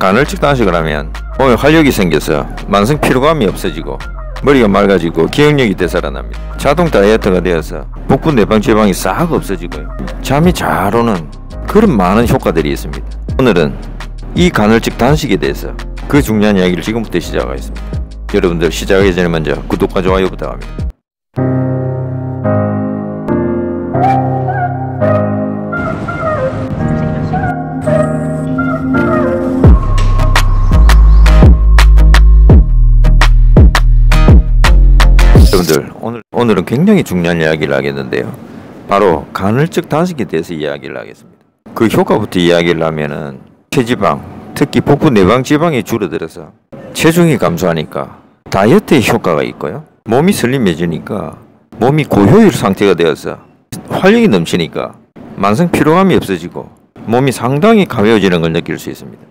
간헐적 단식을 하면 몸에 활력이 생겨서 만성 피로감이 없어지고 머리가 맑아지고 기억력이 되살아납니다. 자동 다이어트가 되어서 복부 내방 지방이 싹 없어지고요. 잠이 잘 오는 그런 많은 효과들이 있습니다. 오늘은 이 간헐적 단식에 대해서 그 중요한 이야기를 지금부터 시작하겠습니다. 여러분들 시작하기 전에 먼저 구독과 좋아요 부탁합니다. 여러분들 오늘은 굉장히 중요한 이야기를 하겠는데요. 바로 간헐적 단식에 대해서 이야기를 하겠습니다. 그 효과부터 이야기를 하면은 체지방, 특히 복부 내방 지방이 줄어들어서 체중이 감소하니까 다이어트에 효과가 있고요. 몸이 슬림해지니까 몸이 고효율 상태가 되어서 활력이 넘치니까 만성 피로감이 없어지고 몸이 상당히 가벼워지는 걸 느낄 수 있습니다.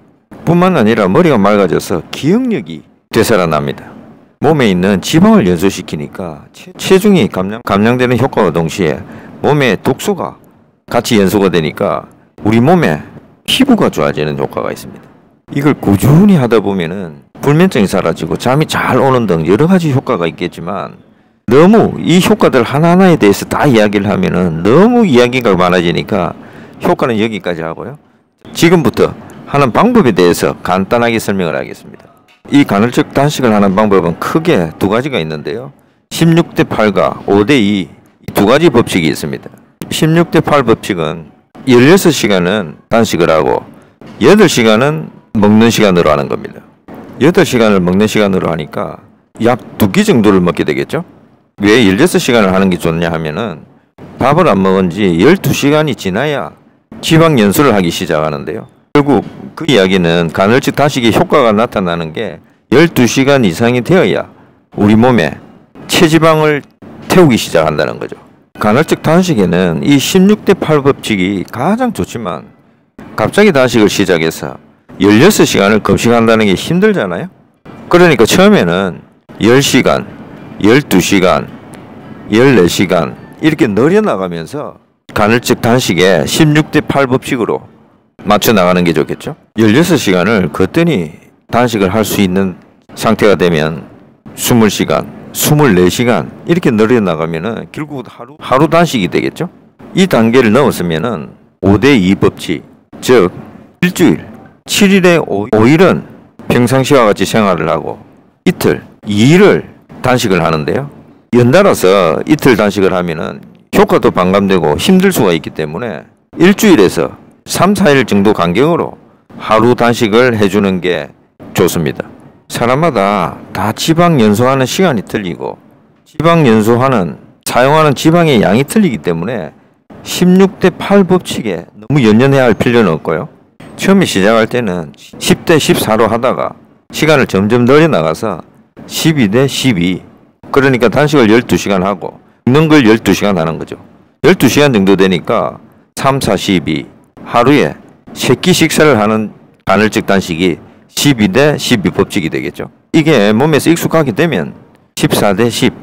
뿐만 아니라 머리가 맑아져서 기억력이 되살아납니다. 몸에 있는 지방을 연소시키니까 체중이 감량되는 효과와 동시에 몸에 독소가 같이 연소가 되니까 우리 몸에 피부가 좋아지는 효과가 있습니다. 이걸 꾸준히 하다 보면은 불면증이 사라지고 잠이 잘 오는 등 여러 가지 효과가 있겠지만 너무 이 효과들 하나하나에 대해서 다 이야기를 하면은 너무 이야기가 많아지니까 효과는 여기까지 하고요. 지금부터 하는 방법에 대해서 간단하게 설명을 하겠습니다. 이 간헐적 단식을 하는 방법은 크게 두 가지가 있는데요. 16대 8과 5대 2 두 가지 법칙이 있습니다. 16대 8 법칙은 16시간은 단식을 하고 8시간은 먹는 시간으로 하는 겁니다. 8시간을 먹는 시간으로 하니까 약 2끼 정도를 먹게 되겠죠. 왜 16시간을 하는 게 좋냐 하면은 밥을 안 먹은 지 12시간이 지나야 지방 연소를 하기 시작하는데요. 결국 그 이야기는 간헐적 단식의 효과가 나타나는 게 12시간 이상이 되어야 우리 몸에 체지방을 태우기 시작한다는 거죠. 간헐적 단식에는 이 16대 8 법칙이 가장 좋지만 갑자기 단식을 시작해서 16시간을 금식한다는 게 힘들잖아요. 그러니까 처음에는 10시간, 12시간, 14시간 이렇게 늘려나가면서 간헐적 단식에 16대 8 법칙으로 맞춰 나가는 게 좋겠죠. 16시간을 거뜬히 단식을 할 수 있는 상태가 되면 20시간, 24시간 이렇게 늘려나가면은 결국 하루 단식이 되겠죠. 이 단계를 넘었으면은 5대 2 법칙, 즉 일주일 7일에 5일은 평상시와 같이 생활을 하고 이틀 2일을 단식을 하는데요. 연달아서 이틀 단식을 하면은 효과도 반감되고 힘들 수가 있기 때문에 일주일에서 3, 4일 정도 간격으로 하루 단식을 해주는 게 좋습니다. 사람마다 다 지방 연소하는 시간이 틀리고 지방 연소하는 사용하는 지방의 양이 틀리기 때문에 16대 8 법칙에 너무 연연해야 할 필요는 없고요. 처음에 시작할 때는 10대 14로 하다가 시간을 점점 늘려나가서 12대 12 그러니까 단식을 12시간 하고 먹는 걸 12시간 하는 거죠. 12시간 정도 되니까 3, 4, 12 하루에 3끼 식사를 하는 간헐적 단식이 12대 12 법칙이 되겠죠. 이게 몸에서 익숙하게 되면 14대 10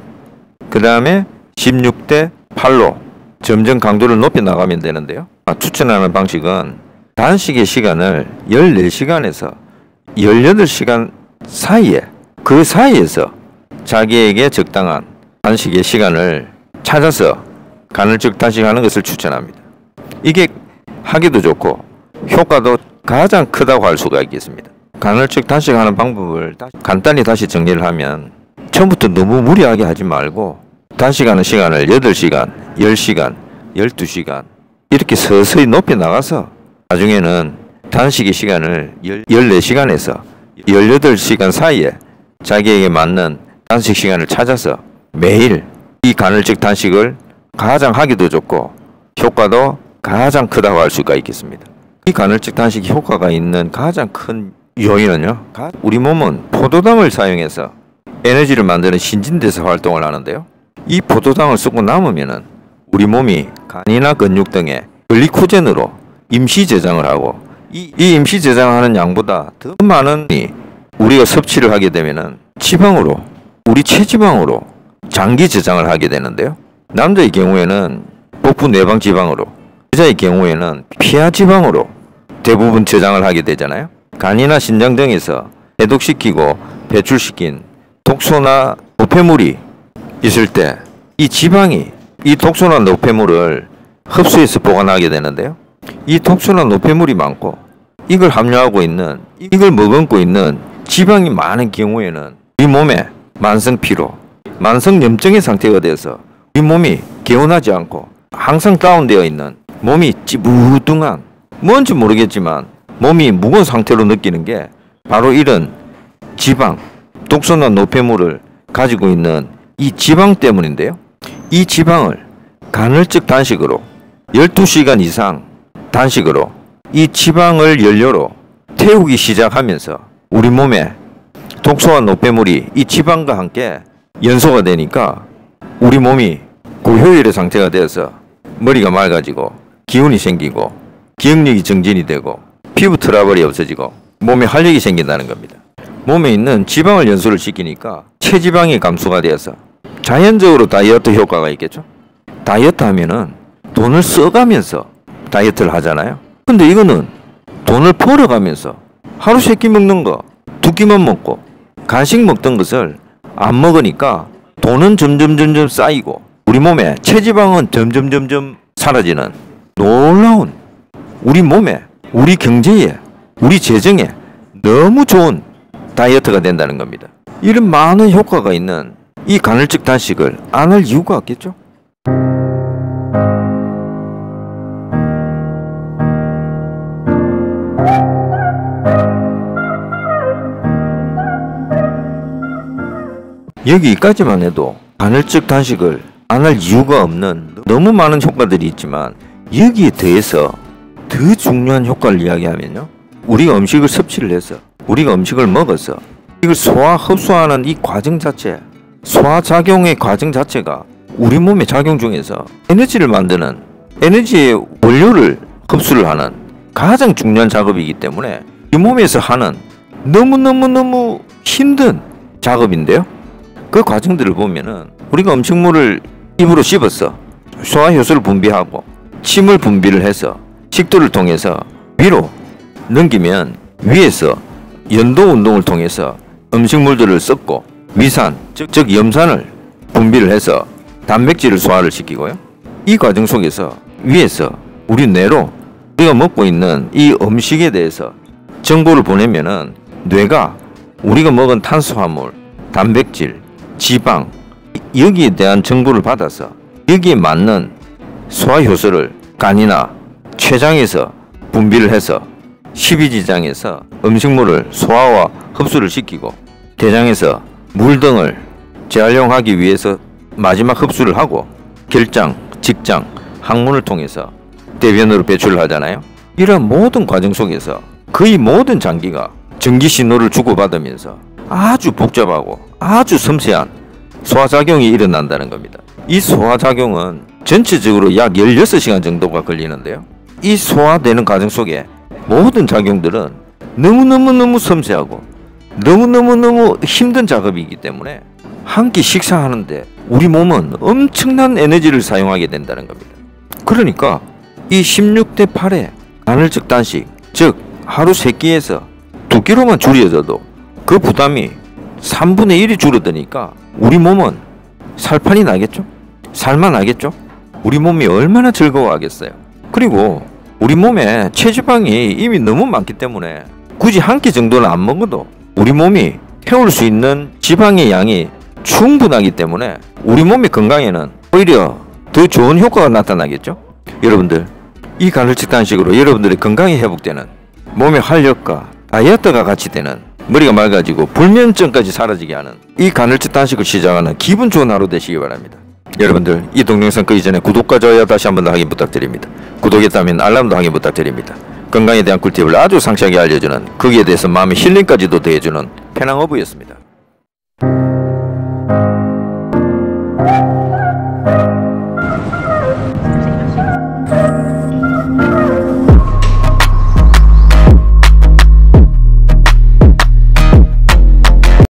그 다음에 16대 8로 점점 강도를 높여 나가면 되는데요. 추천하는 방식은 단식의 시간을 14시간에서 18시간 사이에 그 사이에서 자기에게 적당한 단식의 시간을 찾아서 간헐적 단식하는 것을 추천합니다. 이게 하기도 좋고 효과도 가장 크다고 할 수가 있겠습니다. 간헐적 단식하는 방법을 간단히 다시 정리를 하면 처음부터 너무 무리하게 하지 말고 단식하는 시간을 8시간, 10시간, 12시간 이렇게 서서히 높여 나가서 나중에는 단식의 시간을 14시간에서 18시간 사이에 자기에게 맞는 단식 시간을 찾아서 매일 이 간헐적 단식을 가장 하기도 좋고 효과도 가장 크다고 할 수가 있겠습니다. 이 간헐적 단식 효과가 있는 가장 큰 요인은요. 우리 몸은 포도당을 사용해서 에너지를 만드는 신진대사 활동을 하는데요. 이 포도당을 쓰고 남으면은 우리 몸이 간이나 근육 등에 글리코젠으로 임시 저장을 하고 이 임시 저장하는 양보다 더 많은 우리가 섭취를 하게 되면은 지방으로 우리 체지방으로 장기 저장을 하게 되는데요. 남자의 경우에는 복부 내방 지방으로 여자의 경우에는 피하 지방으로 대부분 저장을 하게 되잖아요. 간이나 신장 등에서 해독시키고 배출시킨 독소나 노폐물이 있을 때 이 지방이 이 독소나 노폐물을 흡수해서 보관하게 되는데요. 이 독소나 노폐물이 많고 이걸 함유하고 있는, 이걸 머금고 있는 지방이 많은 경우에는 우리 몸에 만성 피로, 만성 염증의 상태가 돼서 우리 몸이 개운하지 않고 항상 다운되어 있는, 몸이 찌부둥한, 뭔지 모르겠지만 몸이 무거운 상태로 느끼는 게 바로 이런 지방, 독소나 노폐물을 가지고 있는 이 지방 때문인데요. 이 지방을 간헐적 단식으로 12시간 이상 단식으로 이 지방을 연료로 태우기 시작하면서 우리 몸에 독소와 노폐물이 이 지방과 함께 연소가 되니까 우리 몸이 고효율의 상태가 되어서 머리가 맑아지고 기운이 생기고 기억력이 정진이 되고 피부 트러블이 없어지고 몸에 활력이 생긴다는 겁니다. 몸에 있는 지방을 연소를 시키니까 체지방이 감소가 되어서 자연적으로 다이어트 효과가 있겠죠. 다이어트 하면은 돈을 써가면서 다이어트를 하잖아요. 근데 이거는 돈을 벌어가면서 하루 3끼 먹는 거 2끼만 먹고 간식 먹던 것을 안 먹으니까 돈은 점점 쌓이고 우리 몸에 체지방은 점점 사라지는 놀라운, 우리 몸에, 우리 경제에, 우리 재정에 너무 좋은 다이어트가 된다는 겁니다. 이런 많은 효과가 있는 이 간헐적 단식을 안 할 이유가 없겠죠. 여기까지만 해도 간헐적 단식을 안 할 이유가 없는 너무 많은 효과들이 있지만, 여기에 더해서 더 중요한 효과를 이야기하면요, 우리가 음식을 섭취를 해서 우리가 음식을 먹어서 이걸 소화 흡수하는 이 과정 자체, 소화작용의 과정 자체가 우리 몸의 작용 중에서 에너지를 만드는, 에너지의 원료를 흡수를 하는 가장 중요한 작업이기 때문에 이 몸에서 하는 너무 힘든 작업인데요. 그 과정들을 보면은 우리가 음식물을 입으로 씹어서 소화효소를 분비하고 침을 분비를 해서 식도를 통해서 위로 넘기면 위에서 연도 운동을 통해서 음식물들을 썩고 위산, 즉 염산을 분비를 해서 단백질을 소화를 시키고요. 이 과정 속에서 위에서 우리 뇌로 우리가 먹고 있는 이 음식에 대해서 정보를 보내면은 뇌가 우리가 먹은 탄수화물, 단백질, 지방, 여기에 대한 정보를 받아서 여기에 맞는 소화효소를 간이나 췌장에서 분비를 해서 십이지장에서 음식물을 소화와 흡수를 시키고 대장에서 물 등을 재활용하기 위해서 마지막 흡수를 하고 결장, 직장, 항문을 통해서 대변으로 배출을 하잖아요. 이런 모든 과정 속에서 거의 모든 장기가 전기 신호를 주고받으면서 아주 복잡하고 아주 섬세한 소화작용이 일어난다는 겁니다. 이 소화작용은 전체적으로 약 16시간 정도가 걸리는데요. 이 소화되는 과정 속에 모든 작용들은 너무 섬세하고 너무 힘든 작업이기 때문에 한 끼 식사하는데 우리 몸은 엄청난 에너지를 사용하게 된다는 겁니다. 그러니까 이 16대 8의 간헐적 단식, 즉 하루 3끼에서 2끼로만 줄여져도 그 부담이 3분의 1이 줄어드니까 우리 몸은 살판이 나겠죠? 살만 나겠죠? 우리 몸이 얼마나 즐거워하겠어요. 그리고 우리 몸에 체지방이 이미 너무 많기 때문에 굳이 한 끼 정도는 안 먹어도 우리 몸이 태울 수 있는 지방의 양이 충분하기 때문에 우리 몸의 건강에는 오히려 더 좋은 효과가 나타나겠죠. 여러분들, 이 간헐적 단식으로 여러분들의 건강이 회복되는, 몸의 활력과 다이어트가 같이 되는, 머리가 맑아지고 불면증까지 사라지게 하는 이 간헐적 단식을 시작하는 기분 좋은 하루 되시기 바랍니다. 여러분들, 이 동영상 끄기 전에 구독과 좋아요 다시 한번 더 확인 부탁드립니다. 구독했다면 알람도 확인 부탁드립니다. 건강에 대한 꿀팁을 아주 상세하게 알려주는, 거기에 대해서 마음의 힐링까지도 더해주는 페낭어부였습니다.